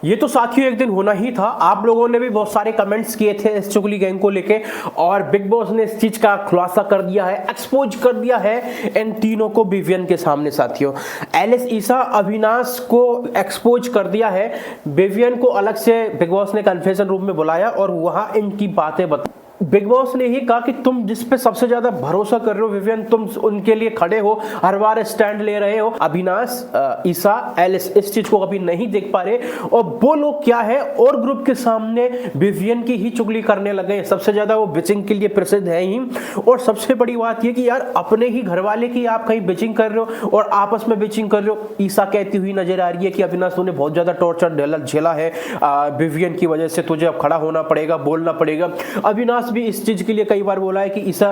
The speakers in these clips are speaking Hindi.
ये तो साथियों एक दिन होना ही था। आप लोगों ने भी बहुत सारे कमेंट्स किए थे इस चुगली गैंग को लेके और बिग बॉस ने इस चीज का खुलासा कर दिया है, एक्सपोज कर दिया है इन तीनों को विवियन के सामने। साथियों एलिस, ईसा, अविनाश को एक्सपोज कर दिया है। विवियन को अलग से बिग बॉस ने कन्फेशन रूम में बुलाया और वहां इनकी बातें बता। बिग बॉस ने ही कहा कि तुम जिस पे सबसे ज्यादा भरोसा कर रहे हो विवियन, तुम उनके लिए खड़े हो, हर बार स्टैंड ले रहे हो। अविनाश, ईसा, एलिस इस चीज को कभी नहीं देख पा रहे और वो लोग क्या है और ग्रुप के सामने विवियन की ही चुगली करने लगे। सबसे ज्यादा वो बिचिंग के लिए प्रसिद्ध है ही। और सबसे बड़ी बात ये कि यार अपने ही घर वाले की आप कहीं बिचिंग कर रहे हो और आपस में बिचिंग कर रहे हो। ईसा कहती हुई नजर आ रही है कि अविनाश तूने बहुत ज्यादा टॉर्चर झेला है विवियन की वजह से, तुझे अब खड़ा होना पड़ेगा, बोलना पड़ेगा। अविनाश भी इस चीज के लिए कई बार बोला है कि ईसा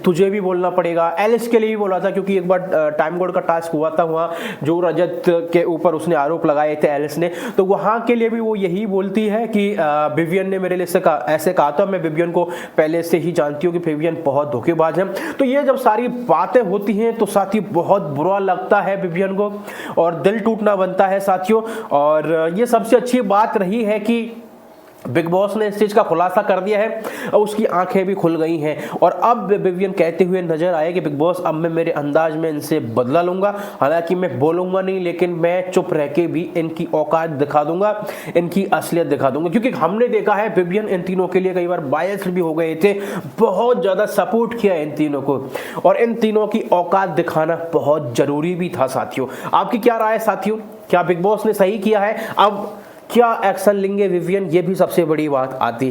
तुझे भी बोलना पड़ेगा। एलिस के लिए भी बोला था क्योंकि एक बार टाइम गोड का टास्क हुआ था, वहां जो रजत के ऊपर उसने आरोप लगाए थे एलिस ने, तो वहां के लिए भी वो यही बोलती है कि विवियन ने मेरे लिए ऐसे कहा था। मैं विवियन को पहले से ही जानती हूँ कि विवियन बहुत धोखेबाज है। तो ये जब सारी बातें होती हैं तो साथी बहुत बुरा लगता है विवियन को और दिल टूटना बनता है साथियों। और ये सबसे अच्छी बात रही है कि बिग बॉस ने इस चीज का खुलासा कर दिया है और उसकी आंखें भी खुल गई हैं। और अब विवियन कहते हुए नजर आए कि बिग बॉस अब मैं मेरे अंदाज में इनसे बदला लूंगा, हालांकि मैं बोलूंगा नहीं लेकिन मैं चुप रह के भी इनकी औकात दिखा दूंगा, इनकी असलियत दिखा दूंगा। क्योंकि हमने देखा है विवियन इन तीनों के लिए कई बार बायस्ड भी हो गए थे, बहुत ज्यादा सपोर्ट किया इन तीनों को और इन तीनों की औकात दिखाना बहुत जरूरी भी था साथियों। आपकी क्या राय है साथियों? क्या बिग बॉस ने सही किया है? अब क्या एक्शन लेंगे विवियन, ये भी सबसे बड़ी बात आती है।